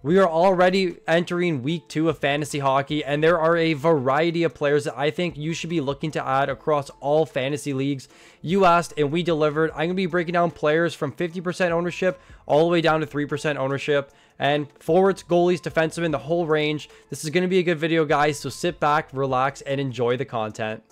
We are already entering week 2 of fantasy hockey, and there are a variety of players that I think you should be looking to add across all fantasy leagues. You asked and we delivered. I'm going to be breaking down players from 50% ownership all the way down to 3% ownership, and forwards, goalies, defensemen, the whole range. This is going to be a good video, guys, so sit back, relax, and enjoy the content.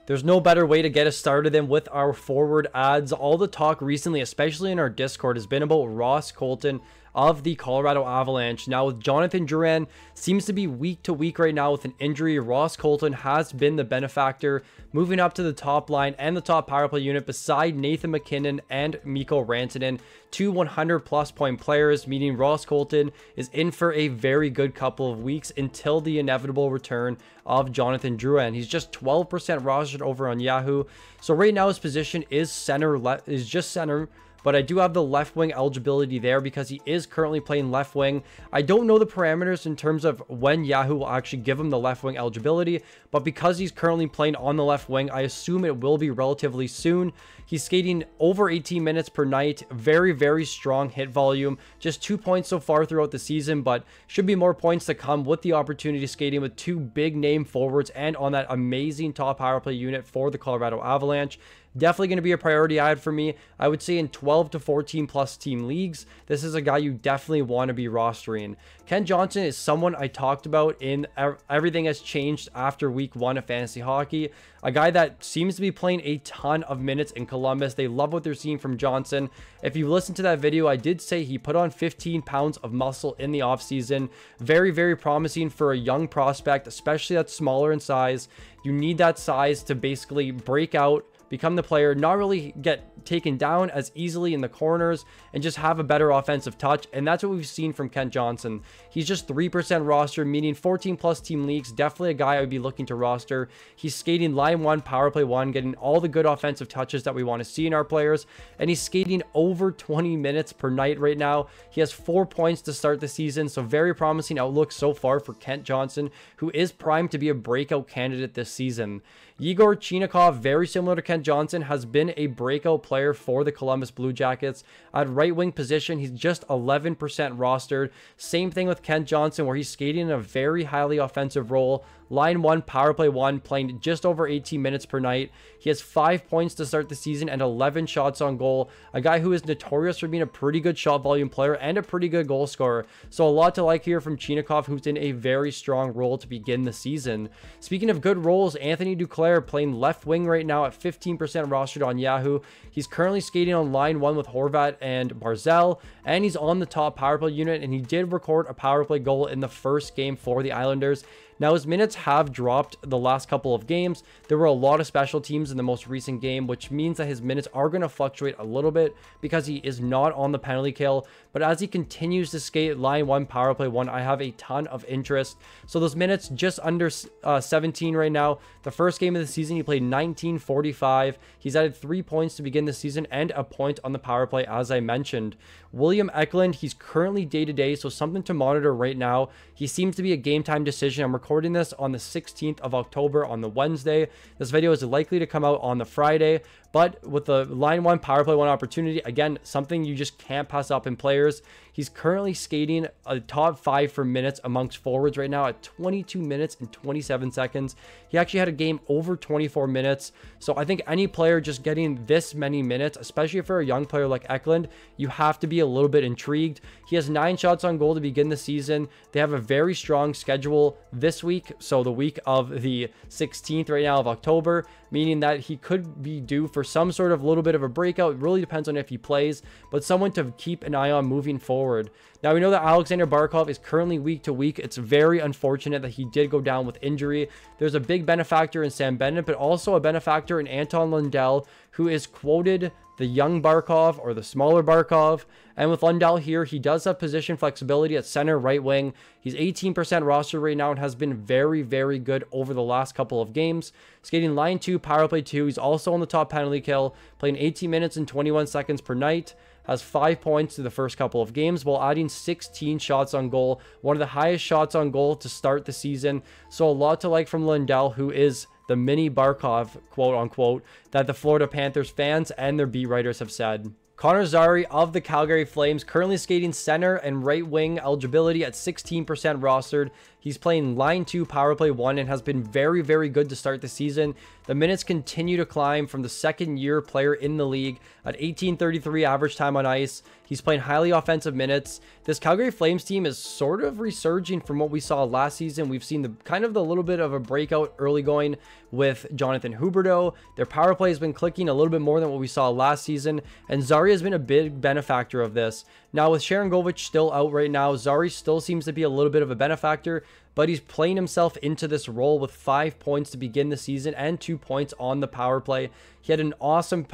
There's no better way to get us started than with our forward ads. All the talk recently, especially in our Discord, has been about Ross Colton of the Colorado Avalanche. Now, with Jonathan Drouin seems to be week to week right now with an injury, Ross Colton has been the benefactor, moving up to the top line and the top power play unit beside Nathan MacKinnon and Mikko Rantanen, two 100+ point players, meaning Ross Colton is in for a very good couple of weeks until the inevitable return of Jonathan Drouin. He's just 12% rostered over on Yahoo. So right now his position is just center, but I do have the left wing eligibility there because he is currently playing left wing. I don't know the parameters in terms of when Yahoo will actually give him the left wing eligibility, but because he's currently playing on the left wing, I assume it will be relatively soon. He's skating over 18 minutes per night, very, very strong hit volume, just 2 points so far throughout the season, but should be more points to come with the opportunity skating with two big name forwards and on that amazing top power play unit for the Colorado Avalanche. Definitely going to be a priority ad for me. I would say in 12 to 14 plus team leagues, this is a guy you definitely want to be rostering. Kent Johnson is someone I talked about in Everything Has Changed after week 1 of fantasy hockey. A guy that seems to be playing a ton of minutes in Columbus. They love what they're seeing from Johnson. If you listen to that video, I did say he put on 15 pounds of muscle in the offseason. Very, very promising for a young prospect, especially that's smaller in size. You need that size to basically break out, become the player, not really get taken down as easily in the corners, and just have a better offensive touch. And that's what we've seen from Kent Johnson. He's just 3% roster, meaning 14 plus team leagues. Definitely a guy I would be looking to roster. He's skating line 1, power play 1, getting all the good offensive touches that we want to see in our players. And he's skating over 20 minutes per night right now. He has 4 points to start the season. So very promising outlook so far for Kent Johnson, who is primed to be a breakout candidate this season. Yegor Chinakhov, very similar to Kent Johnson, has been a breakout player for the Columbus Blue Jackets. At right wing position, he's just 11% rostered. Same thing with Kent Johnson, where he's skating in a very highly offensive role. Line 1, power play 1, playing just over 18 minutes per night. He has 5 points to start the season and 11 shots on goal. A guy who is notorious for being a pretty good shot volume player and a pretty good goal scorer. So a lot to like here from Chinakhov, who's in a very strong role to begin the season. Speaking of good roles, Anthony Duclair playing left wing right now at 15% rostered on Yahoo. He's currently skating on line 1 with Horvat and Barzal, and he's on the top power play unit, and he did record a power play goal in the first game for the Islanders. Now, his minutes have dropped the last couple of games. There were a lot of special teams in the most recent game, which means that his minutes are going to fluctuate a little bit because he is not on the penalty kill. But as he continues to skate line 1, power play 1, I have a ton of interest. So those minutes just under 17 right now. The first game of the season, he played 19:45. He's added 3 points to begin the season and a point on the power play, as I mentioned. William Eklund, he's currently day-to-day, so something to monitor right now. He seems to be a game-time decision. I'm recording this on the 16th of October on the Wednesday. This video is likely to come out on the Friday, but with the line 1, power play 1 opportunity, again, something you just can't pass up in players. He's currently skating a top 5 for minutes amongst forwards right now at 22 minutes and 27 seconds. He actually had a game over 24 minutes. So I think any player just getting this many minutes, especially for a young player like Eklund, you have to be a little bit intrigued. He has 9 shots on goal to begin the season. They have a very strong schedule this week, so the week of the 16th right now of October, meaning that he could be due for some sort of little bit of a breakout. It really depends on if he plays, but someone to keep an eye on moving forward. Now, we know that Alexander Barkov is currently week to week. It's very unfortunate that he did go down with injury. There's a big benefactor in Sam Bennett, but also a benefactor in Anton Lundell, who is quoted the young Barkov or the smaller Barkov. And with Lundell here, he does have position flexibility at center, right wing. He's 18% roster right now and has been very, very good over the last couple of games. Skating line 2, power play 2. He's also on the top penalty kill, playing 18 minutes and 21 seconds per night. Has 5 points to the first couple of games while adding 16 shots on goal. One of the highest shots on goal to start the season. So a lot to like from Lundell, who is the mini Barkov, quote unquote, that the Florida Panthers fans and their beat writers have said. Connor Zary of the Calgary Flames, currently skating center and right wing, eligibility at 16% rostered. He's playing line 2, power play 1, and has been very, very good to start the season. The minutes continue to climb from the second-year player in the league at 18:33 average time on ice. He's playing highly offensive minutes. This Calgary Flames team is sort of resurging from what we saw last season. We've seen the little bit of a breakout early going with Jonathan Huberdeau. Their power play has been clicking a little bit more than what we saw last season, and Zary has been a big benefactor of this. Now, with Sharangovich still out right now, Zary still seems to be a little bit of a benefactor, but he's playing himself into this role with 5 points to begin the season and 2 points on the power play. He had an awesome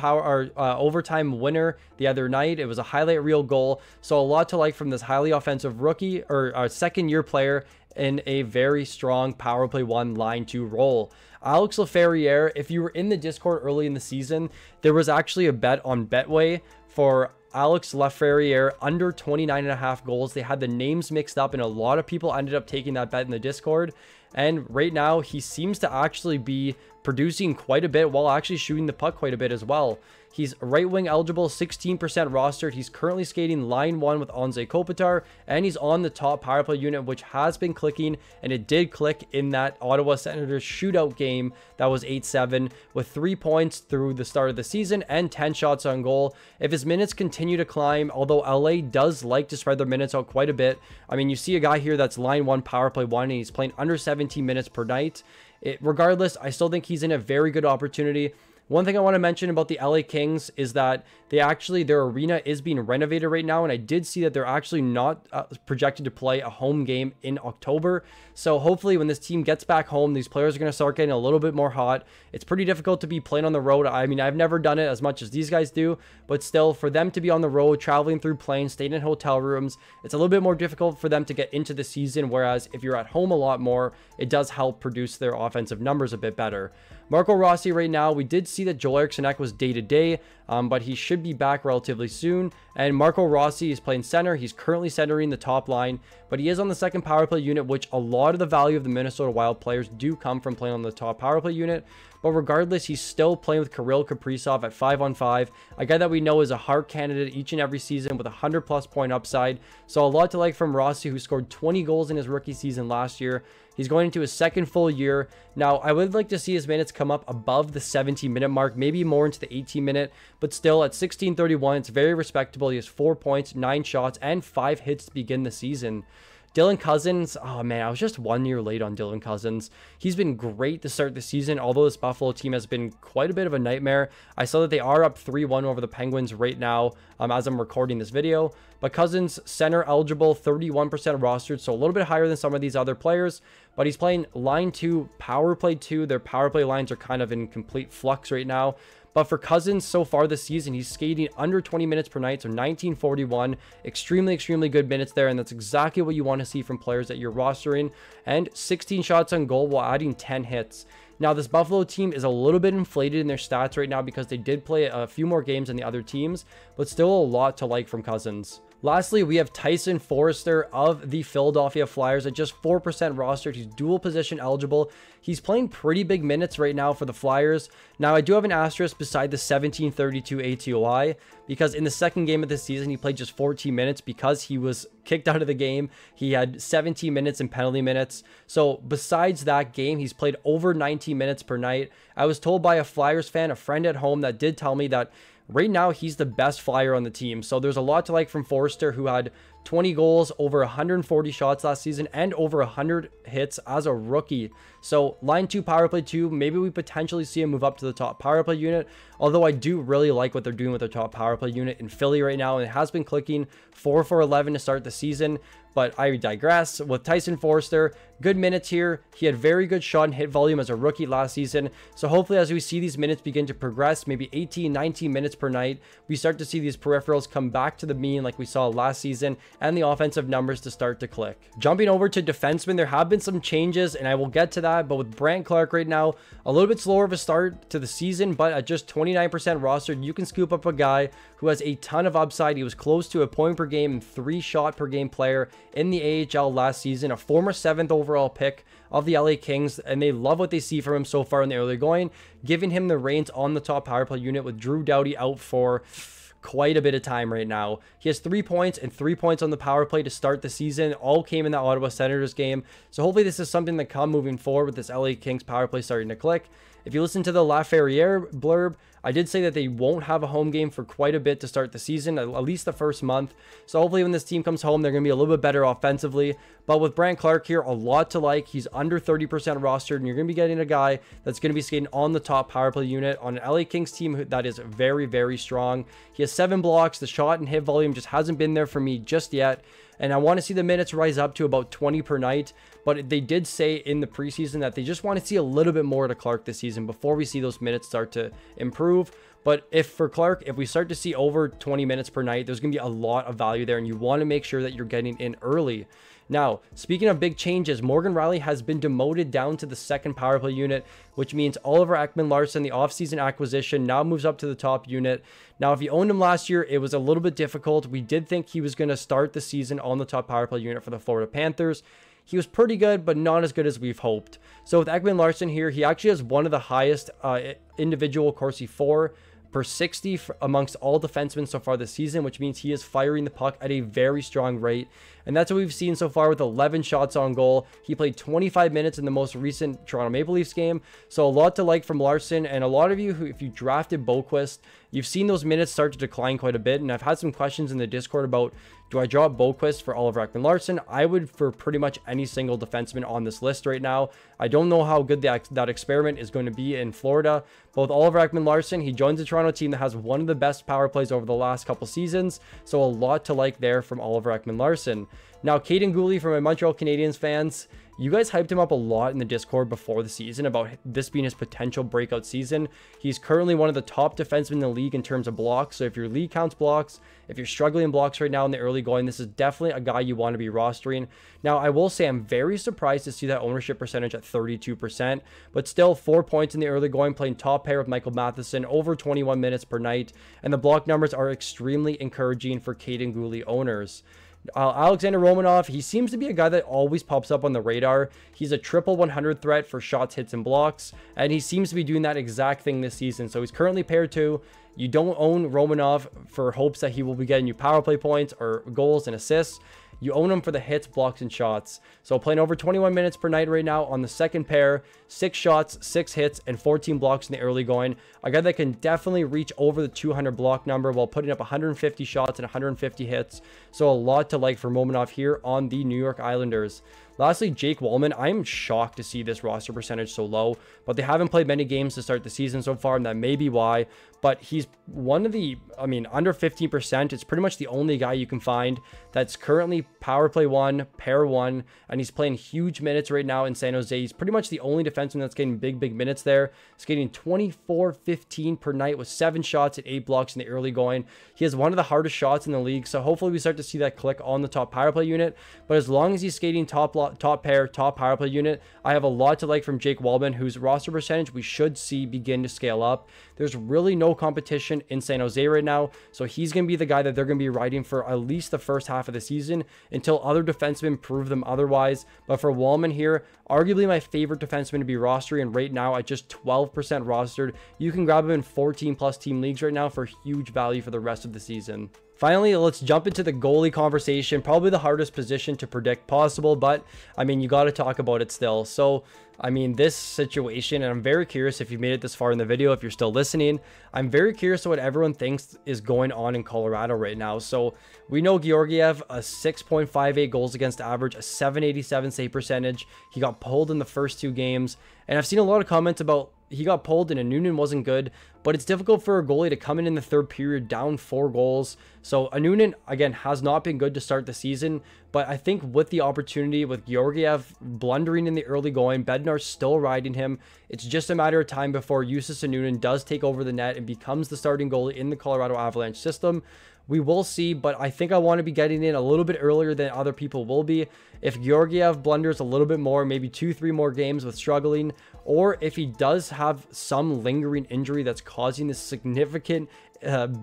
overtime winner the other night. It was a highlight reel goal, so a lot to like from this highly offensive rookie or second-year player in a very strong power play 1 line 2 role. Alex Laferriere, if you were in the Discord early in the season, there was actually a bet on Betway for Alex Laferriere under 29.5 goals. They had the names mixed up, and a lot of people ended up taking that bet in the Discord. And right now, he seems to actually be producing quite a bit while actually shooting the puck quite a bit as well. He's right wing eligible, 16% rostered. He's currently skating line 1 with Anze Kopitar, and he's on the top power play unit, which has been clicking, and it did click in that Ottawa Senators shootout game that was 8-7 with 3 points through the start of the season and 10 shots on goal. If his minutes continue to climb, although LA does like to spread their minutes out quite a bit. I mean, you see a guy here that's line 1, power play 1, and he's playing under 17 minutes per night. Regardless, I still think he's in a very good opportunity. One thing I want to mention about the LA Kings is that their arena is being renovated right now, and I did see that they're actually not projected to play a home game in October. So hopefully when this team gets back home, these players are going to start getting a little bit more hot. It's pretty difficult to be playing on the road. I mean, I've never done it as much as these guys do, but still, for them to be on the road, traveling through planes, staying in hotel rooms, it's a little bit more difficult for them to get into the season, whereas if you're at home a lot more, it does help produce their offensive numbers a bit better. Marco Rossi right now, we did see that Joel Eriksson Ek was day-to-day, but he should be back relatively soon. And Marco Rossi is playing center. He's currently centering the top line, but he is on the second power play unit, which a lot of the value of the Minnesota Wild players do come from playing on the top power play unit. But regardless, he's still playing with Kirill Kaprizov at 5-on-5, a guy that we know is a Hart candidate each and every season with a 100+ point upside. So a lot to like from Rossi, who scored 20 goals in his rookie season last year. He's going into his second full year. Now, I would like to see his minutes come up above the 17-minute mark, maybe more into the 18-minute, but still at 16:31, it's very respectable. He has 4 points, 9 shots, and 5 hits to begin the season. Dylan Cozens, oh man, I was just 1 year late on Dylan Cozens. He's been great to start the season, although this Buffalo team has been quite a bit of a nightmare. I saw that they are up 3-1 over the Penguins right now as I'm recording this video. But Cozens, center eligible, 31% rostered, so a little bit higher than some of these other players. But he's playing line 2, power play 2. Their power play lines are kind of in complete flux right now. But for Cozens, so far this season, he's skating under 20 minutes per night, so 19:41. Extremely, extremely good minutes there, and that's exactly what you want to see from players that you're rostering. And 16 shots on goal while adding 10 hits. Now, this Buffalo team is a little bit inflated in their stats right now because they did play a few more games than the other teams, but still a lot to like from Cozens. Lastly, we have Tyson Foerster of the Philadelphia Flyers at just 4% rostered. He's dual position eligible. He's playing pretty big minutes right now for the Flyers. Now, I do have an asterisk beside the 17:32 ATOI because in the second game of the season, he played just 14 minutes because he was kicked out of the game. He had 17 minutes in penalty minutes. So besides that game, he's played over 19 minutes per night. I was told by a Flyers fan, a friend at home, that did tell me that right now, he's the best Flyer on the team. So there's a lot to like from Foerster, who had 20 goals, over 140 shots last season, and over 100 hits as a rookie. So line 2, power play 2, maybe we potentially see him move up to the top power play unit. Although I do really like what they're doing with their top power play unit in Philly right now, and it has been clicking 4-for-11 to start the season. But I digress. With Tyson Foerster, good minutes here. He had very good shot and hit volume as a rookie last season. So hopefully as we see these minutes begin to progress, maybe 18, 19 minutes per night, we start to see these peripherals come back to the mean like we saw last season. and the offensive numbers to start to click. Jumping over to defensemen, there have been some changes, and I will get to that, but with Brandt Clarke right now, a little bit slower of a start to the season, but at just 29% rostered, you can scoop up a guy who has a ton of upside. He was close to a point per game and 3 shot per game player in the AHL last season, a former 7th overall pick of the LA Kings, and they love what they see from him so far in the early going, giving him the reins on the top power play unit with Drew Doughty out for quite a bit of time right now. He has 3 points and 3 points on the power play to start the season. All came in that Ottawa Senators game. So hopefully this is something that come moving forward with this LA Kings power play starting to click. If you listen to the Laferriere blurb, I did say that they won't have a home game for quite a bit to start the season, at least the first month. So hopefully when this team comes home, they're going to be a little bit better offensively. But with Brandt Clarke here, a lot to like. He's under 30% rostered, and you're going to be getting a guy that's going to be skating on the top power play unit on an LA Kings team that is very, very strong. He has 7 blocks. The shot and hit volume just hasn't been there for me just yet. And I want to see the minutes rise up to about 20 per night. But they did say in the preseason that they just want to see a little bit more to Clarke this season before we see those minutes start to improve. But for Clarke, if we start to see over 20 minutes per night, there's going to be a lot of value there, and you want to make sure that you're getting in early. Now, speaking of big changes, Morgan Rielly has been demoted down to the 2nd power play unit, which means Oliver Ekman-Larsson, the offseason acquisition, now moves up to the top unit. Now, if you owned him last year, it was a little bit difficult. We did think he was going to start the season on the top power play unit for the Florida Panthers. He was pretty good, but not as good as we've hoped. So with Ekman-Larsson here, he actually has one of the highest individual Corsi 4 per 60 amongst all defensemen so far this season, which means he is firing the puck at a very strong rate. And that's what we've seen so far with 11 shots on goal. He played 25 minutes in the most recent Toronto Maple Leafs game. So a lot to like from Larsson. And a lot of you who, if you drafted Boqvist, you've seen those minutes start to decline quite a bit. And I've had some questions in the Discord about, do I drop Boqvist for Oliver Ekman-Larsson? I would for pretty much any single defenseman on this list right now. I don't know how good that experiment is going to be in Florida. But with Oliver Ekman-Larsson, he joins a Toronto team that has one of the best power plays over the last couple seasons. So a lot to like there from Oliver Ekman-Larsson. Now, Kaiden Guhle, for my Montreal Canadiens fans, you guys hyped him up a lot in the Discord before the season about this being his potential breakout season. He's currently one of the top defensemen in the league in terms of blocks. So if your league counts blocks, if you're struggling in blocks right now in the early going, this is definitely a guy you want to be rostering. Now, I will say I'm very surprised to see that ownership percentage at 32%, but still 4 points in the early going, playing top pair with Michael Matheson, over 21 minutes per night, and the block numbers are extremely encouraging for Kaiden Guhle owners. Alexander Romanov, he seems to be a guy that always pops up on the radar. He's a triple 100 threat for shots, hits, and blocks, and he seems to be doing that exact thing this season. So he's currently paired 2. You don't own Romanov for hopes that he will be getting you power play points or goals and assists. You own him for the hits, blocks, and shots. So playing over 21 minutes per night right now on the second pair, 6 shots, 6 hits, and 14 blocks in the early going. A guy that can definitely reach over the 200 block number while putting up 150 shots and 150 hits. So a lot to like for Romanov here on the New York Islanders. Lastly, Jake Walman. I'm shocked to see this roster percentage so low, but they haven't played many games to start the season so far, and that may be why. But he's one of the, under 15%. It's pretty much the only guy you can find that's currently power play 1, pair 1, and he's playing huge minutes right now in San Jose. He's pretty much the only defenseman that's getting big minutes there. He's getting 24-15 per night with 7 shots and 8 blocks in the early going. He has one of the hardest shots in the league, so hopefully we start to see that click on the top power play unit. But as long as he's skating top pair, top power play unit, I have a lot to like from Jake Walman, whose roster percentage we should see begin to scale up. There's really no competition in San Jose right now, so he's going to be the guy that they're going to be riding for at least the first half of the season until other defensemen prove them otherwise. But for Walman here, arguably my favorite defenseman to be rostering right now at just 12% rostered. You can grab him in 14+ team leagues right now for huge value for the rest of the season. Finally, let's jump into the goalie conversation. Probably the hardest position to predict possible, but you got to talk about it still. So, this situation, and I'm very curious if you made it this far in the video, if you're still listening, I'm very curious what everyone thinks is going on in Colorado right now. So we know Georgiev, a 6.58 goals against average, a 787 save percentage. He got pulled in the first 2 games, and I've seen a lot of comments about he got pulled and Annunen wasn't good, but it's difficult for a goalie to come in the third period down 4 goals. So Annunen, again, has not been good to start the season, but I think with the opportunity, with Georgiev blundering in the early going, Bednar's still riding him, it's just a matter of time before Justus Annunen does take over the net and becomes the starting goalie in the Colorado Avalanche system. We will see, but I think I want to be getting in a little bit earlier than other people will be. If Georgiev blunders a little bit more, maybe 2-3 more games with struggling, or if he does have some lingering injury that's causing this significant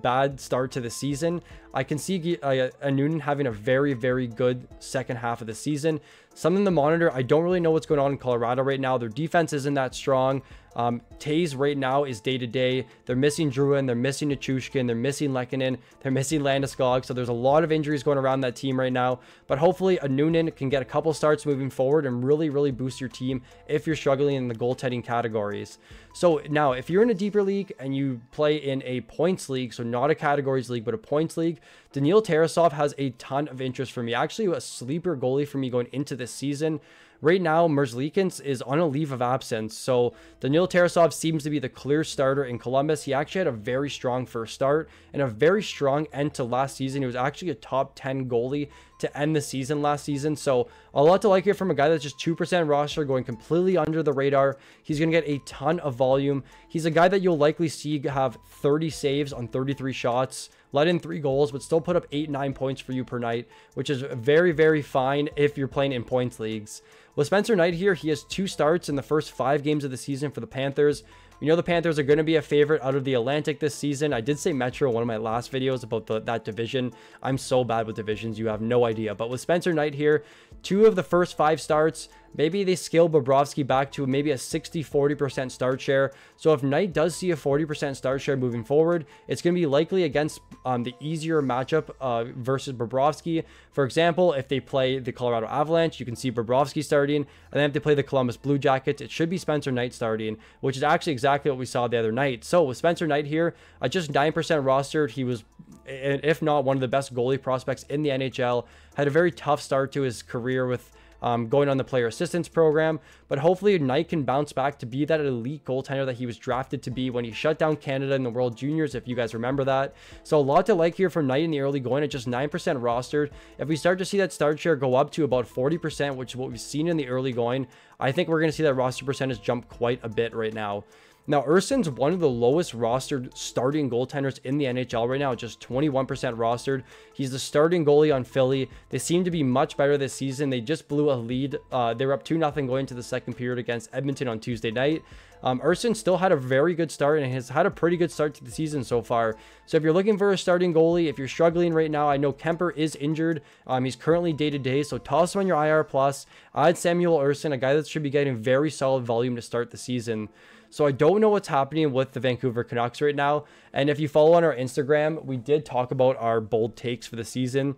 bad start to the season, I can see Annunen having a very, very good second half of the season. Something to monitor. I don't really know what's going on in Colorado right now. Their defense isn't that strong. Taves right now is day-to-day. They're missing Drouin, they're missing Nichushkin, they're missing Lehkonen, they're missing Landeskog. So there's a lot of injuries going around that team right now. But hopefully Annunen can get a couple starts moving forward and really, really boost your team if you're struggling in the goaltending categories. So now, if you're in a deeper league and you play in a points league, so not a categories league, but a points league, Daniil Tarasov has a ton of interest for me. Actually, a sleeper goalie for me going into this season. Right now, Merzlikins is on a leave of absence, so Daniil Tarasov seems to be the clear starter in Columbus. He actually had a very strong first start and a very strong end to last season. He was actually a top 10 goalie to end the season last season, so a lot to like here from a guy that's just 2% roster, going completely under the radar. He's going to get a ton of volume. He's a guy that you'll likely see have 30 saves on 33 shots, let in 3 goals, but still put up 8-9 points for you per night, which is very, very fine if you're playing in points leagues. With Spencer Knight here, he has 2 starts in the first 5 games of the season for the Panthers. We know the Panthers are going to be a favorite out of the Atlantic this season. I did say Metro in one of my last videos about that division. I'm so bad with divisions, you have no idea. But with Spencer Knight here, 2 of the first 5 starts, maybe they scale Bobrovsky back to maybe a 60-40% start share. So if Knight does see a 40% start share moving forward, it's going to be likely against the easier matchup versus Bobrovsky. For example, if they play the Colorado Avalanche, you can see Bobrovsky starting. And then if they play the Columbus Blue Jackets, it should be Spencer Knight starting, which is actually exactly what we saw the other night. So with Spencer Knight here, at just 9% rostered, he was, if not one of the best goalie prospects in the NHL. Had a very tough start to his career with going on the player assistance program, but hopefully Knight can bounce back to be that elite goaltender that he was drafted to be when he shut down Canada in the World Juniors, if you guys remember that. So a lot to like here for Knight in the early going at just 9% rostered. If we start to see that start share go up to about 40%, which is what we've seen in the early going, I think we're going to see that roster percentage jump quite a bit right now. Now, Erson's one of the lowest rostered starting goaltenders in the NHL right now, just 21% rostered. He's the starting goalie on Philly. They seem to be much better this season. They just blew a lead. They were up 2-0 going into the second period against Edmonton on Tuesday night. Erson still had a very good start and has had a pretty good start to the season so far. So if you're looking for a starting goalie, if you're struggling right now, I know Kemper is injured. He's currently day-to-day, so toss him on your IR+. Add Samuel Ersson, a guy that should be getting very solid volume to start the season. So I don't know what's happening with the Vancouver Canucks right now. And if you follow on our Instagram, we did talk about our bold takes for the season.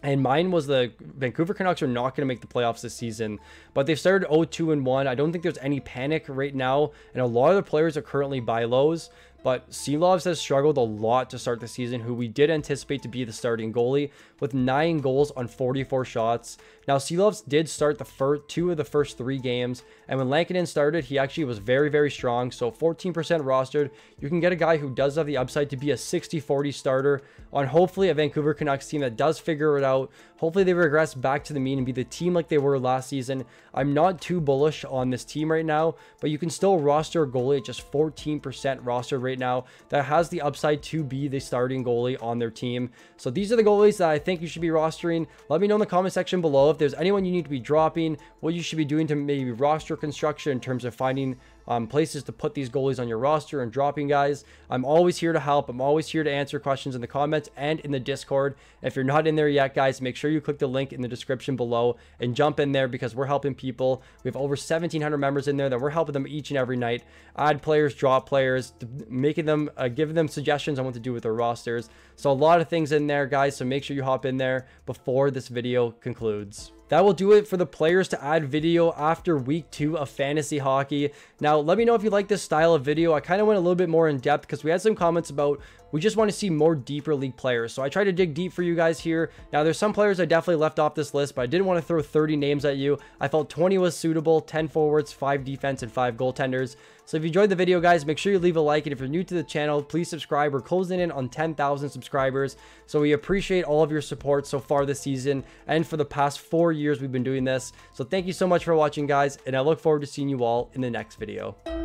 And mine was the Vancouver Canucks are not going to make the playoffs this season. But they've started 0-2-1. I don't think there's any panic right now. And a lot of the players are currently buy lows. But Silovs has struggled a lot to start the season, who we did anticipate to be the starting goalie, with 9 goals on 44 shots. Now, Silovs did start the 2 of the first 3 games, and when Lankinen started, he actually was very, very strong. So 14% rostered. You can get a guy who does have the upside to be a 60-40 starter on hopefully a Vancouver Canucks team that does figure it out. Hopefully they regress back to the mean and be the team like they were last season. I'm not too bullish on this team right now, but you can still roster a goalie at just 14% rostered right now that has the upside to be the starting goalie on their team. So these are the goalies that I think you should be rostering. Let me know in the comment section below if there's anyone you need to be dropping, what you should be doing to maybe roster construction in terms of finding places to put these goalies on your roster and dropping guys. I'm always here to help. I'm always here to answer questions in the comments and in the Discord. If you're not in there yet, guys, make sure you click the link in the description below and jump in there, because we're helping people. We have over 1,700 members in there that we're helping them each and every night. Add players, drop players, making them, giving them suggestions on what to do with their rosters. So a lot of things in there, guys. So make sure you hop in there before this video concludes. That will do it for the players to add video after week 2 of fantasy hockey. Now, let me know if you like this style of video. I kind of went a little bit more in depth because we had some comments about We just want to see more deeper league players. So I try to dig deep for you guys here. Now, there's some players I definitely left off this list, but I didn't want to throw 30 names at you. I felt 20 was suitable, 10 forwards, 5 defense, and 5 goaltenders. So if you enjoyed the video, guys, make sure you leave a like. And if you're new to the channel, please subscribe. We're closing in on 10,000 subscribers. So we appreciate all of your support so far this season and for the past 4 years we've been doing this. So thank you so much for watching, guys, and I look forward to seeing you all in the next video.